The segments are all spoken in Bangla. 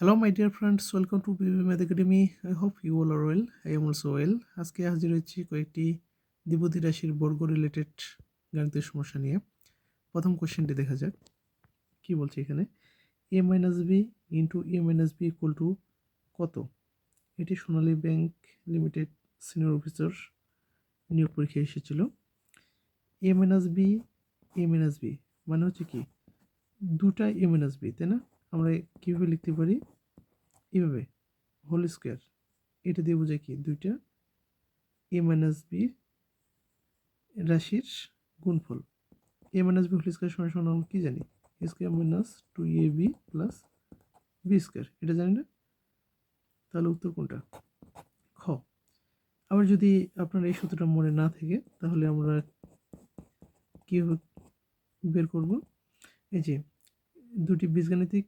Hello, my dear friends. Welcome to BB Math Academy. I hope you all are well. I am also well. আজকে হাজির হয়েছি কয়েকটি দ্বিপদী রাশির বর্গ রিলেটেড গাণিতিক সমস্যা নিয়ে। প্রথম কোশ্চেনটি দেখা যাক কি বলছে এখানে। a minus B into A minus B equal to কত? এটি Sonali bank limited senior officer নিয়োগ পরীক্ষায় এসেছিল। এ মাইনাস বি মানে হচ্ছে কি দুটা এ মাইনাস বি, তাই না? আমরা কীভাবে লিখতে পারি? এইভাবে হোল স্কোয়ার। এটা দিয়ে বোঝায় কি দুইটা এ মাইনাস বি রাশির গুণফল। A minus B whole square সমান সমান আমরা কী জানি? A square minus 2ab plus B square, এটা জানি না? তাহলে উত্তর কোনটা? খ। আবার যদি আপনার এই সূত্রটা মনে না থাকে তাহলে আমরা কীভাবে বের করব? এই যে দুটি বীজগাণিতিক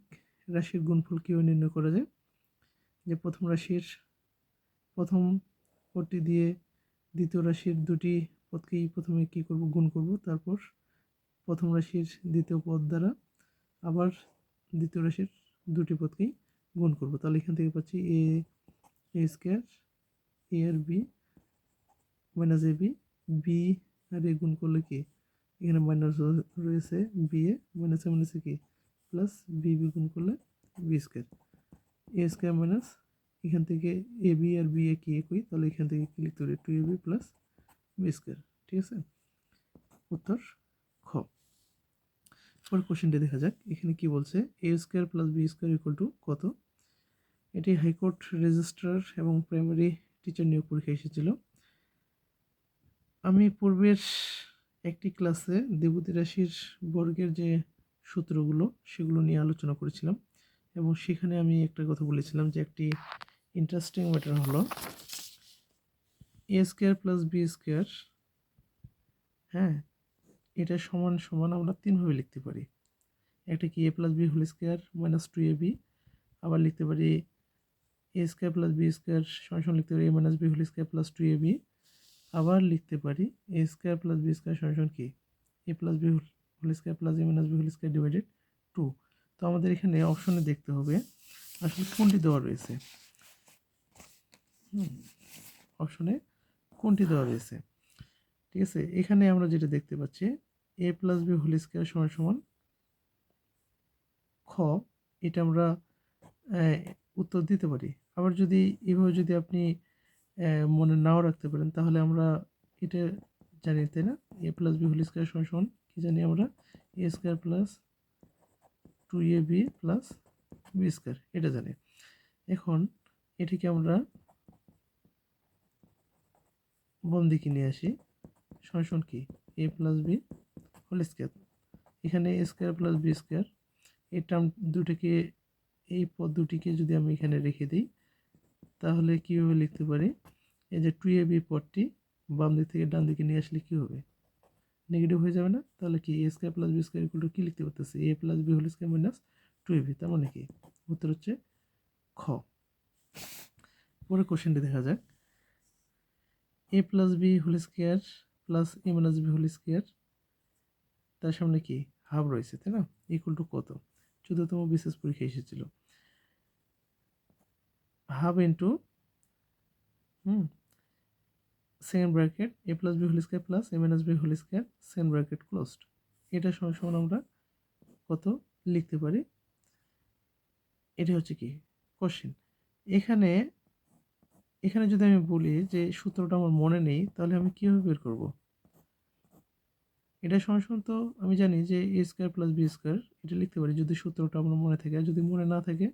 রাশির গুণফল কীভাবে নির্ণয় করা যায়, যে প্রথম রাশির প্রথম পদটি দিয়ে দ্বিতীয় রাশির দুটি পদকেই প্রথমে কী করব? গুণ করব। তারপর প্রথম রাশির দ্বিতীয় পদ দ্বারা আবার দ্বিতীয় রাশির দুটি পদকেই গুণ করব। তাহলে এখান থেকে পাচ্ছি এ square, A R B minus A B আর এ গুণ করলে কি এখানে মাইনাস রয়েছে বি এ মাইনাসে কি প্লাস বি গুণ করলে বি স্কোয়ার, এ স্কোয়ার মাইনাস এখান থেকে A B R B A কি একই, তাহলে এখান থেকে কি লিখতে পারি 2ab প্লাস বি স্কোয়ার। ঠিক আছে, উত্তর খ। পরের কোশ্চেনটি দেখা যাক এখানে কি বলছে। A square plus B square equal to কত? এটি হাইকোর্ট রেজিস্ট্রার এবং প্রাইমারি টিচার নিয়োগ পরীক্ষা এসেছিল। আমি পূর্বের একটি ক্লাসে দ্বিপদী রাশির বর্গের যে সূত্রগুলো সেগুলো নিয়ে আলোচনা করেছিলাম এবং সেখানে আমি একটা কথা বলেছিলাম যে একটি ইন্টারেস্টিং ম্যাটার হলো এ স্কোয়ার প্লাস বি স্কোয়ার, হ্যাঁ, এটা সমান সমান আমরা তিনভাবে লিখতে পারি। একটা কি A plus B whole square minus 2ab, আবার লিখতে পারি A square plus B square সমান সমান লিখতে পারি A minus B whole square plus 2ab, আবার লিখতে পারি A square plus B square সমান সমান কি A plus B whole square plus A minus B whole square divided 2। তো আমাদের এখানে অপশনে দেখতে হবে আসলে কোনটি দেওয়া রয়েছে। অপশনে কোনটি দেওয়া রয়েছে, ঠিক আছে? এখানে আমরা যেটা দেখতে পাচ্ছি এ প্লাস বি হোল স্কোয়ার সমান সমান খ, এটা আমরা উত্তর দিতে পারি। আবার যদি এভাবে যদি আপনি মনে নাও রাখতে পারেন তাহলে আমরা এটা জানি, তাই না? A plus B whole square সমান সমান কী জানি আমরা? A square plus 2ab plus B square, এটা জানি। এখন এটিকে আমরা বাম দিকে নিয়ে আসি, সমান সমান কি A plus B whole square. এখানে এ স্কোয়ার প্লাস বি স্কোয়ার এই টার্ম দুটিকে, এই পদ দুটিকে যদি আমি এখানে রেখে দিই তাহলে কীভাবে লিখতে পারি? এই যে 2ab পদটি বাম দিক থেকে ডান দিকে নিয়ে আসলে কী হবে? নেগেটিভ হয়ে যাবে না? তাহলে কি A square plus B square equal to কী লিখতে পারতেছি? A plus B whole square minus 2ab, তার মানে কি উত্তর হচ্ছে খ। পরের কোশ্চেনটি দেখা যাক। A plus B whole square plus A minus B whole square, তার সামনে কি হাফ রয়েছে, তাই না? ইকুয়াল টু কত? 14তম বিশেষ পরীক্ষা এসেছিল। Half into second bracket A plus B whole square plus A minus B whole square second bracket closed, এটা সমান সমান আমরা কত লিখতে পারি? এটা হচ্ছে কি কোশ্চেন। এখানে এখানে যদি আমি বলি যে সূত্রটা আমার মনে নেই তাহলে আমি কীভাবে বের করব? এটা সমান সমান তো আমি জানি যে এ স্কোয়ার প্লাস বি স্কোয়ার, এটা লিখতে পারি যদি সূত্রটা আমার মনে থাকে। আর যদি মনে না থাকে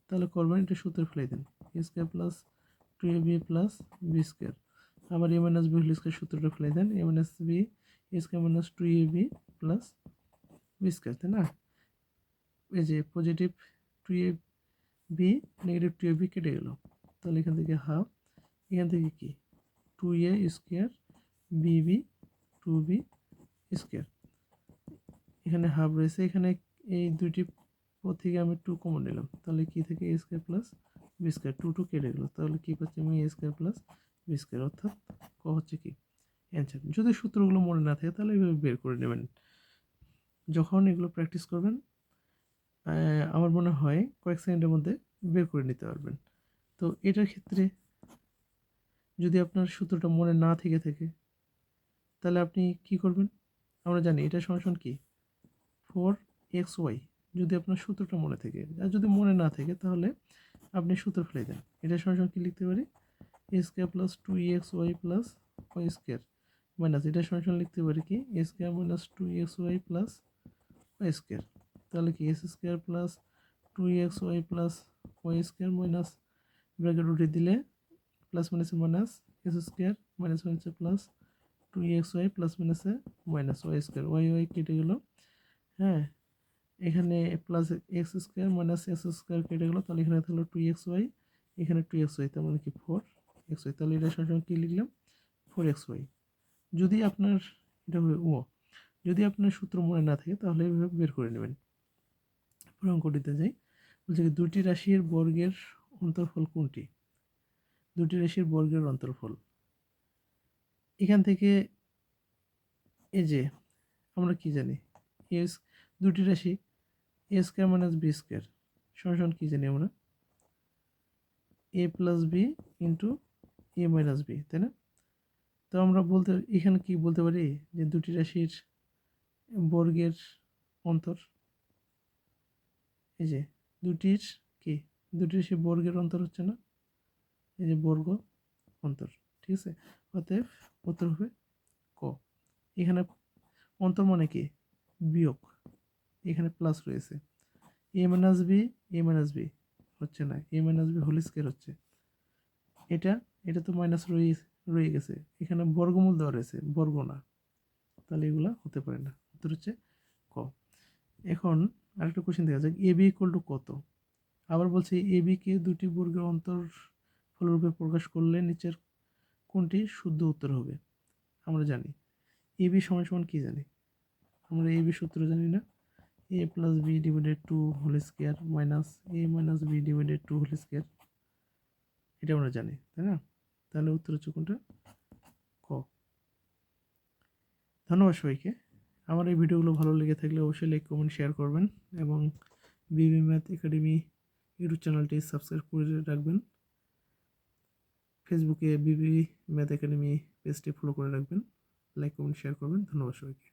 তাহলে করবেন এটা সূত্রে ফেলে দেন, A square plus 2ab plus B square. আবার A minus B whole square সূত্রটা ফেলে দেন, A minus B A square minus 2ab plus B square, তাই না? এই যে পজিটিভ 2ab নেগেটিভ 2ab কেটে গেল, তাহলে এখান থেকে হাফ, এখান থেকে কি 2a square bb 2b square, এখানে হাফ রয়েছে, এখানে এই দুইটি পদ থেকে আমি 2 কমন নিলাম, তাহলে কি থেকে এ স্কোয়ার প্লাস বি স্কোয়ার 2 কেটে গেল, তাহলে কি পাচ্ছি আমি এ স্কোয়ার প্লাস বি স্কোয়ার, অর্থাৎ ক হচ্ছে কি অ্যান্সার। যদি সূত্রগুলো মনে না থাকে তাহলে এইভাবে বের করে নেবেন। যখন এগুলো প্র্যাকটিস করবেন আমার মনে হয় কয়েক সেকেন্ডের মধ্যে বের করে নিতে পারবেন। তো এটার ক্ষেত্রে যদি আপনার সূত্রটা মনে না থেকে থাকে তাহলে আপনি কি করবেন? আমরা জানি এটা সমান কি 4xy, যদি আপনার সূত্রটা মনে থাকে। আর যদি মনে না থাকে তাহলে আপনি সূত্র ফেলে দেন। এটা সমান কি লিখতে পারি? a square plus 2exy plus Y square minus এটা সমান লিখতে পারি কি a square minus 2xy plus Y square. তাহলে কি S square plus 2xy plus Y square minus bracket উঠে দিলে প্লাস মাইনাসে মাইনাস এস স্কোয়ার মাইনাস হচ্ছে প্লাস 2xy প্লাস মাইনাসে minus Y square, Y Y কেটে গেল। হ্যাঁ, এখানে plus X square minus X square কেটে গেলো, তাহলে এখানে থাকলো 2xy, এখানে 2xy, তার মানে কি 4xy। তাহলে এটা সঙ্গে কী লিখলাম? 4xy। যদি আপনার এটা যদি আপনার সূত্র মনে না থাকে তাহলে এইভাবে বের করে নেবেন। পুরো অঙ্কটিতে যাই। বলছে কি দুটি রাশির বর্গের অন্তর্ফল কোনটি? দুটি রাশির বর্গের অন্তর্ফল এখান থেকে এই যে আমরা কি জানি এস দুটি রাশি এ স্কোয়ার মাইনাস বি স্কোয়ার সমান কী জানি আমরা? এ plus B into A minus B, তাই না? তো আমরা এখানে কি বলতে পারি যে দুটি রাশির বর্গের অন্তর, এই যে দুটির কি দুটি রাশির বর্গের অন্তর হচ্ছে না, এই যে বর্গ অন্তর, ঠিক আছে? অতএব উত্তর হবে ক। এখানে অন্তর মানে কি বিয়োগ, এখানে প্লাস রয়েছে। এ মাইনাস বি হচ্ছে না, এ মাইনাস বি হোল স্কয়ার হচ্ছে। এটা তো মাইনাস রয়ে গেছে, এখানে বর্গমূল দেওয়া রয়েছে, বর্গ না, তাহলে এগুলা হতে পারে না। উত্তর হচ্ছে ক। এখন আরেকটা কোশ্চেন দেখা যাক, এ বি ইকুয়াল টু কত? আবার বলছি এ বিকে দুটি বর্গের অন্তরফলরূপে প্রকাশ করলে নিচের কোনটি শুদ্ধ উত্তর হবে? আমরা জানি এ বি সমান সমান কি জানি? আমরা এ বি সূত্র জানি না? A plus B divided two whole square minus A minus B divided two whole square, এটা আমরা জানি, তাই না? তাহলে উত্তর হচ্ছে কোনটা? ক। ধন্যবাদ সবাইকে। আমার এই ভিডিওগুলো ভালো লেগে থাকলে অবশ্যই লাইক কমেন্ট শেয়ার করবেন এবং বিবি ম্যাথ একাডেমি ইউটিউব চ্যানেলটি সাবস্ক্রাইব করে রাখবেন। ফেসবুকে বিবি ম্যাথ একাডেমি পেজটি ফলো করে রাখবেন, লাইক কমেন্ট শেয়ার করবেন। ধন্যবাদ সবাইকে।